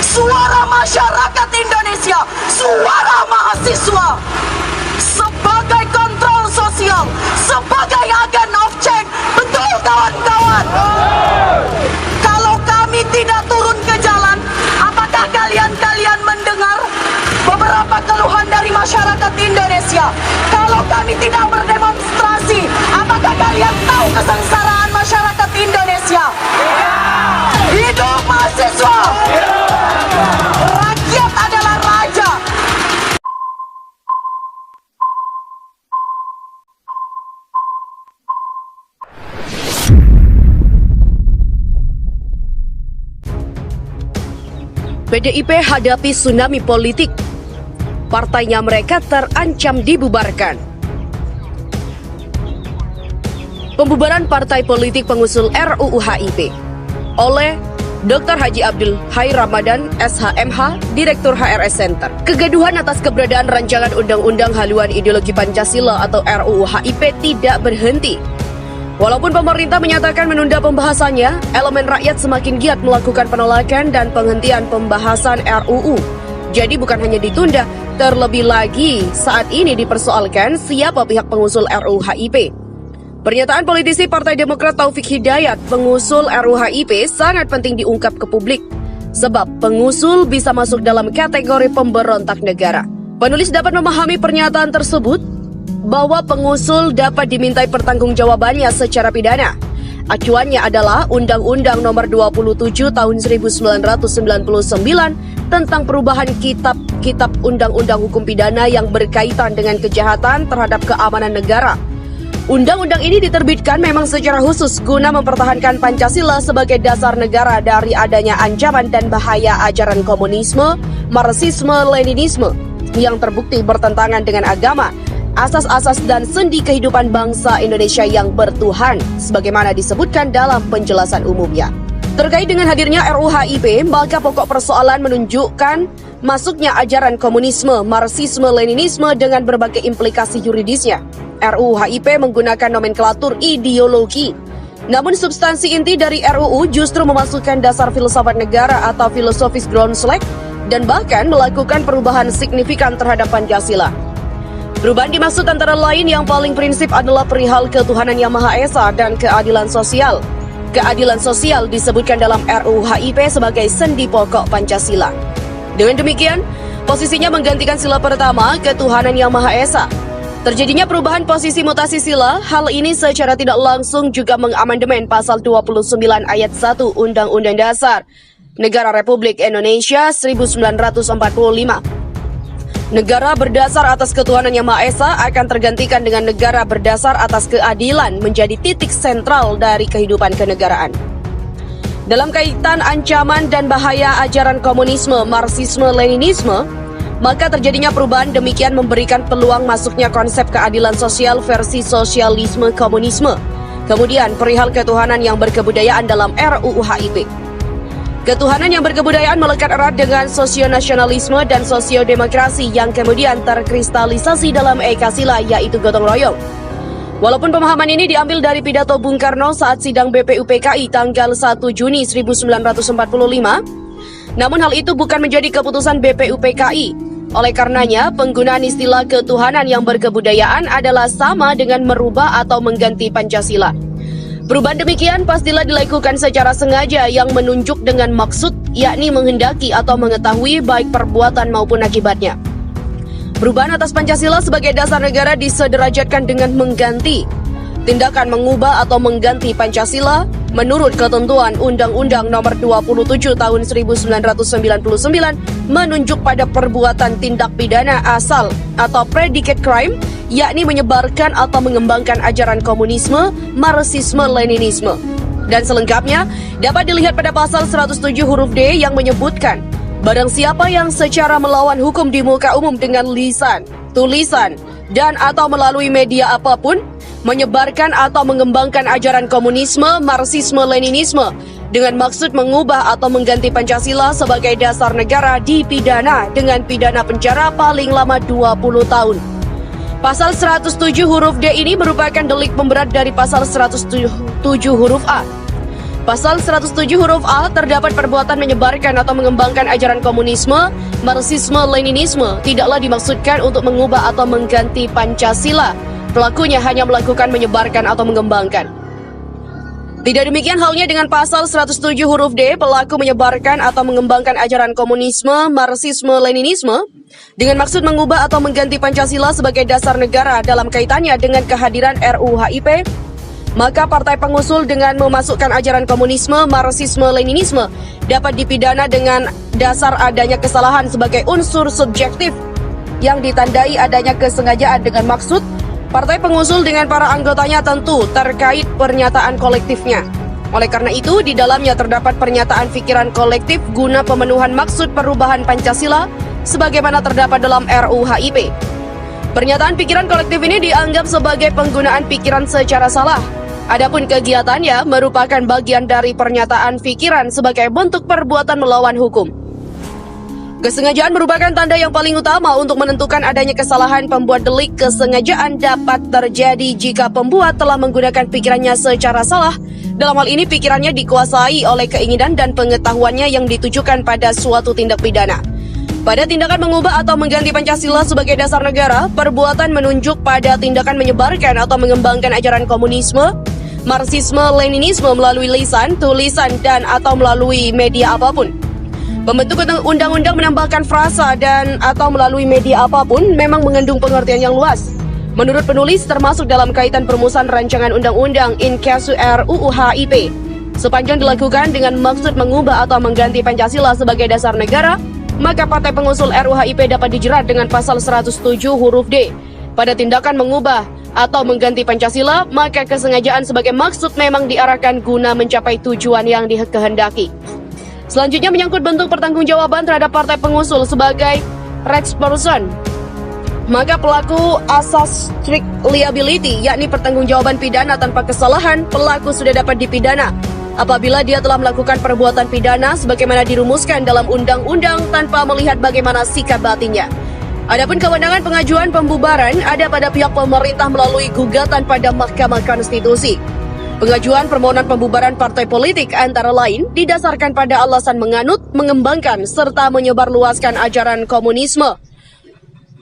suara masyarakat Indonesia, suara mahasiswa. Sebagai kontrol sosial, sebagai agen of change, betul kawan-kawan? Kalau kami tidak turun ke jalan, apakah kalian mendengar beberapa keluhan dari masyarakat Indonesia? Kalau kami tidak berdemonstrasi, apakah kalian tahu kesengsaraan masyarakat Indonesia? Hidup mahasiswa! Rakyat adalah raja! PDIP hadapi tsunami politik. Partainya mereka terancam dibubarkan. Pembubaran partai politik pengusul RUU HIP oleh Dr. Haji Abdul Hai Ramadan, SHMH, Direktur HRS Center. Kegaduhan atas keberadaan rancangan Undang-Undang Haluan Ideologi Pancasila atau RUU HIP tidak berhenti. Walaupun pemerintah menyatakan menunda pembahasannya, elemen rakyat semakin giat melakukan penolakan dan penghentian pembahasan RUU. Jadi bukan hanya ditunda, terlebih lagi saat ini dipersoalkan siapa pihak pengusul RUU HIP. Pernyataan politisi Partai Demokrat Taufik Hidayat, pengusul RUU HIP sangat penting diungkap ke publik. Sebab pengusul bisa masuk dalam kategori pemberontak negara. Penulis dapat memahami pernyataan tersebut bahwa pengusul dapat dimintai pertanggungjawabannya secara pidana. Acuannya adalah Undang-Undang Nomor 27 Tahun 1999 tentang perubahan kitab Undang-Undang Hukum Pidana yang berkaitan dengan kejahatan terhadap keamanan negara. Undang-undang ini diterbitkan memang secara khusus guna mempertahankan Pancasila sebagai dasar negara dari adanya ancaman dan bahaya ajaran komunisme, marxisme, leninisme yang terbukti bertentangan dengan agama, asas-asas dan sendi kehidupan bangsa Indonesia yang bertuhan, sebagaimana disebutkan dalam penjelasan umumnya. Terkait dengan hadirnya RUU HIP, maka pokok persoalan menunjukkan masuknya ajaran komunisme, marxisme, leninisme dengan berbagai implikasi yuridisnya. RUU HIP menggunakan nomenklatur ideologi. Namun substansi inti dari RUU justru memasukkan dasar filsafat negara atau filosofis groundslack dan bahkan melakukan perubahan signifikan terhadap Pancasila. Perubahan dimaksud antara lain yang paling prinsip adalah perihal ketuhanan Yang Maha Esa dan keadilan sosial. Keadilan sosial disebutkan dalam RUU HIP sebagai sendi pokok Pancasila. Dengan demikian, posisinya menggantikan sila pertama, ketuhanan Yang Maha Esa. Terjadinya perubahan posisi mutasi sila, hal ini secara tidak langsung juga mengamandemen pasal 29 ayat 1 Undang-Undang Dasar Negara Republik Indonesia 1945. Negara berdasar atas ketuhanan Yang Maha Esa akan tergantikan dengan negara berdasar atas keadilan menjadi titik sentral dari kehidupan kenegaraan. Dalam kaitan ancaman dan bahaya ajaran komunisme, marxisme, leninisme, maka terjadinya perubahan demikian memberikan peluang masuknya konsep keadilan sosial versi sosialisme komunisme. Kemudian perihal ketuhanan yang berkebudayaan dalam RUU HIP. Ketuhanan yang berkebudayaan melekat erat dengan sosionasionalisme dan sosiodemokrasi yang kemudian terkristalisasi dalam Ekasila, yaitu gotong royong. Walaupun pemahaman ini diambil dari pidato Bung Karno saat sidang BPUPKI tanggal 1 Juni 1945, namun hal itu bukan menjadi keputusan BPUPKI. Oleh karenanya, penggunaan istilah ketuhanan yang berkebudayaan adalah sama dengan merubah atau mengganti Pancasila. Perubahan demikian pastilah dilakukan secara sengaja yang menunjuk dengan maksud, yakni menghendaki atau mengetahui baik perbuatan maupun akibatnya. Perubahan atas Pancasila sebagai dasar negara disederajatkan dengan mengganti. Tindakan mengubah atau mengganti Pancasila menurut ketentuan Undang-Undang Nomor 27 Tahun 1999 menunjuk pada perbuatan tindak pidana asal atau predicate crime, yakni menyebarkan atau mengembangkan ajaran komunisme, marxisme, leninisme. Dan selengkapnya dapat dilihat pada pasal 107 huruf D yang menyebutkan barang siapa yang secara melawan hukum di muka umum dengan lisan, tulisan, dan atau melalui media apapun menyebarkan atau mengembangkan ajaran komunisme, marxisme, leninisme dengan maksud mengubah atau mengganti Pancasila sebagai dasar negara dipidana dengan pidana penjara paling lama 20 tahun. Pasal 107 huruf D ini merupakan delik pemberat dari pasal 107 huruf A. Pasal 107 huruf A terdapat perbuatan menyebarkan atau mengembangkan ajaran komunisme, Marxisme, Leninisme tidaklah dimaksudkan untuk mengubah atau mengganti Pancasila. Pelakunya hanya melakukan menyebarkan atau mengembangkan. Tidak demikian halnya dengan pasal 107 huruf D, pelaku menyebarkan atau mengembangkan ajaran komunisme, Marxisme, Leninisme dengan maksud mengubah atau mengganti Pancasila sebagai dasar negara dalam kaitannya dengan kehadiran RUU HIP, maka partai pengusul dengan memasukkan ajaran komunisme, Marxisme, Leninisme dapat dipidana dengan dasar adanya kesalahan sebagai unsur subjektif yang ditandai adanya kesengajaan dengan maksud partai pengusul dengan para anggotanya tentu terkait pernyataan kolektifnya. Oleh karena itu, di dalamnya terdapat pernyataan pikiran kolektif guna pemenuhan maksud perubahan Pancasila sebagaimana terdapat dalam RUU HIP. Pernyataan pikiran kolektif ini dianggap sebagai penggunaan pikiran secara salah. Adapun kegiatannya merupakan bagian dari pernyataan pikiran sebagai bentuk perbuatan melawan hukum. Kesengajaan merupakan tanda yang paling utama untuk menentukan adanya kesalahan. Pembuat delik kesengajaan dapat terjadi jika pembuat telah menggunakan pikirannya secara salah. Dalam hal ini pikirannya dikuasai oleh keinginan dan pengetahuannya yang ditujukan pada suatu tindak pidana. Pada tindakan mengubah atau mengganti Pancasila sebagai dasar negara, perbuatan menunjuk pada tindakan menyebarkan atau mengembangkan ajaran komunisme, Marxisme, Leninisme melalui lisan, tulisan, dan atau melalui media apapun. Pembentuk undang-undang menambahkan frasa dan atau melalui media apapun memang mengandung pengertian yang luas. Menurut penulis, termasuk dalam kaitan perumusan rancangan undang-undang in casu RUU HIP. Sepanjang dilakukan dengan maksud mengubah atau mengganti Pancasila sebagai dasar negara, maka partai pengusul RUU HIP dapat dijerat dengan pasal 107 huruf D. Pada tindakan mengubah atau mengganti Pancasila, maka kesengajaan sebagai maksud memang diarahkan guna mencapai tujuan yang dikehendaki. Selanjutnya menyangkut bentuk pertanggungjawaban terhadap partai pengusul sebagai responson. Maka pelaku asas strict liability, yakni pertanggungjawaban pidana tanpa kesalahan, pelaku sudah dapat dipidana apabila dia telah melakukan perbuatan pidana sebagaimana dirumuskan dalam undang-undang tanpa melihat bagaimana sikap batinnya. Adapun kewenangan pengajuan pembubaran ada pada pihak pemerintah melalui gugatan pada Mahkamah Konstitusi. Pengajuan permohonan pembubaran partai politik antara lain didasarkan pada alasan menganut, mengembangkan, serta menyebarluaskan ajaran komunisme,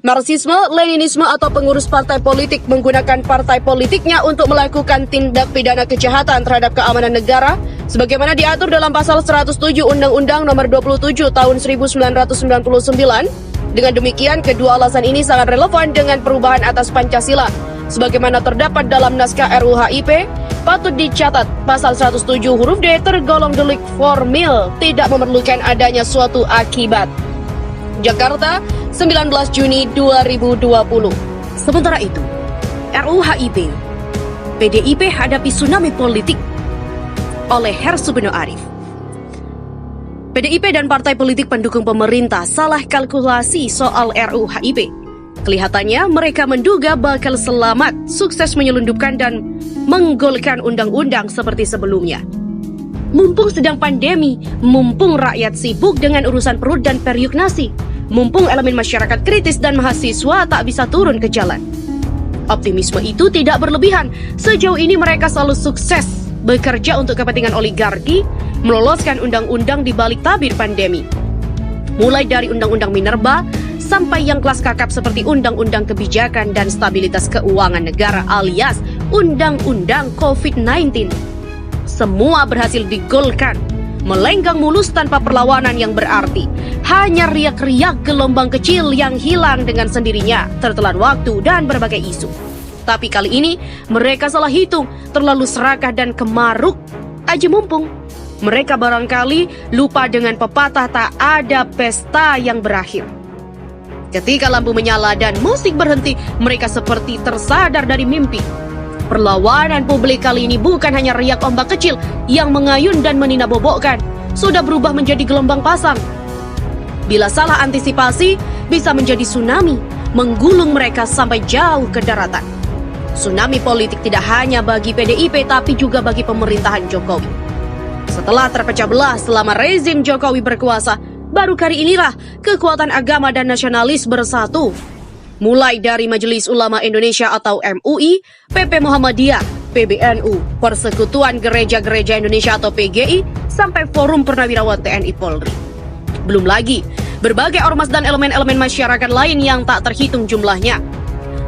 Marxisme, Leninisme atau pengurus partai politik menggunakan partai politiknya untuk melakukan tindak pidana kejahatan terhadap keamanan negara sebagaimana diatur dalam pasal 107 Undang-Undang Nomor 27 Tahun 1999. Dengan demikian, kedua alasan ini sangat relevan dengan perubahan atas Pancasila. Sebagaimana terdapat dalam naskah RUU HIP, patut dicatat pasal 107 huruf D tergolong delik formil, tidak memerlukan adanya suatu akibat. Jakarta, 19 Juni 2020. Sementara itu, RUU HIP, PDIP hadapi tsunami politik oleh Hersubeno Arif. PDIP dan partai politik pendukung pemerintah salah kalkulasi soal RUU HIP. Kelihatannya mereka menduga bakal selamat, sukses menyelundupkan dan menggolkan undang-undang seperti sebelumnya. Mumpung sedang pandemi, mumpung rakyat sibuk dengan urusan perut dan periuk nasi, mumpung elemen masyarakat kritis dan mahasiswa tak bisa turun ke jalan. Optimisme itu tidak berlebihan. Sejauh ini mereka selalu sukses bekerja untuk kepentingan oligarki, meloloskan undang-undang di balik tabir pandemi. Mulai dari Undang-Undang Minerba sampai yang kelas kakap seperti Undang-Undang Kebijakan dan Stabilitas Keuangan Negara alias Undang-Undang COVID-19. Semua berhasil digolkan, melenggang mulus tanpa perlawanan yang berarti. Hanya riak-riak gelombang kecil yang hilang dengan sendirinya, tertelan waktu dan berbagai isu. Tapi kali ini mereka salah hitung, terlalu serakah dan kemaruk. Aja mumpung mereka barangkali lupa dengan pepatah tak ada pesta yang berakhir. Ketika lampu menyala dan musik berhenti, mereka seperti tersadar dari mimpi. Perlawanan publik kali ini bukan hanya riak ombak kecil yang mengayun dan meninabobokkan, sudah berubah menjadi gelombang pasang. Bila salah antisipasi, bisa menjadi tsunami, menggulung mereka sampai jauh ke daratan. Tsunami politik tidak hanya bagi PDIP tapi juga bagi pemerintahan Jokowi. Setelah terpecah belah selama rezim Jokowi berkuasa, baru kali inilah kekuatan agama dan nasionalis bersatu. Mulai dari Majelis Ulama Indonesia atau MUI, PP Muhammadiyah, PBNU, Persekutuan Gereja-Gereja Indonesia atau PGI, sampai Forum Purnawirawan TNI Polri. Belum lagi, berbagai ormas dan elemen-elemen masyarakat lain yang tak terhitung jumlahnya.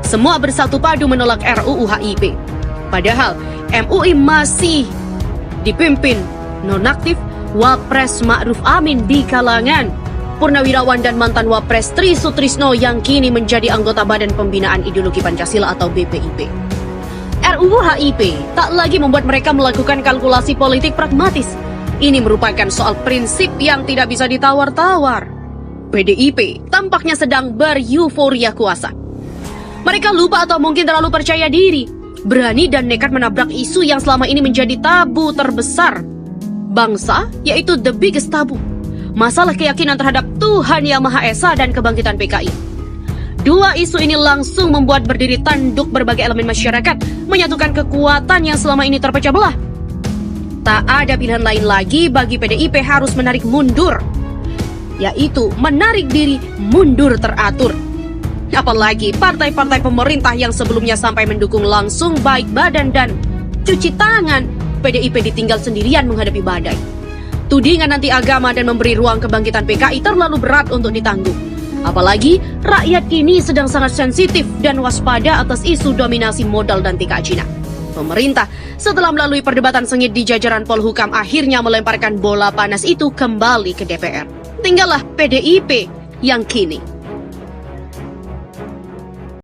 Semua bersatu padu menolak RUU HIP. Padahal, MUI masih dipimpin nonaktif Wapres Ma'ruf Amin di kalangan Purnawirawan dan mantan Wapres Tri Sutrisno yang kini menjadi anggota Badan Pembinaan Ideologi Pancasila atau BPIP. RUU HIP tak lagi membuat mereka melakukan kalkulasi politik pragmatis. Ini merupakan soal prinsip yang tidak bisa ditawar-tawar. PDIP tampaknya sedang beryuforia kuasa. Mereka lupa atau mungkin terlalu percaya diri, berani dan nekat menabrak isu yang selama ini menjadi tabu terbesar bangsa, yaitu the biggest tabu. Masalah keyakinan terhadap Tuhan Yang Maha Esa dan kebangkitan PKI. Dua isu ini langsung membuat berdiri tanduk berbagai elemen masyarakat, menyatukan kekuatan yang selama ini terpecah belah. Tak ada pilihan lain lagi bagi PDIP harus menarik mundur, yaitu menarik diri mundur teratur. Apalagi partai-partai pemerintah yang sebelumnya sampai mendukung langsung baik badan dan cuci tangan, PDIP ditinggal sendirian menghadapi badai. Tudingan anti agama dan memberi ruang kebangkitan PKI terlalu berat untuk ditanggung. Apalagi rakyat kini sedang sangat sensitif dan waspada atas isu dominasi modal dan TK Cina. Pemerintah setelah melalui perdebatan sengit di jajaran Polhukam akhirnya melemparkan bola panas itu kembali ke DPR. Tinggallah PDIP yang kini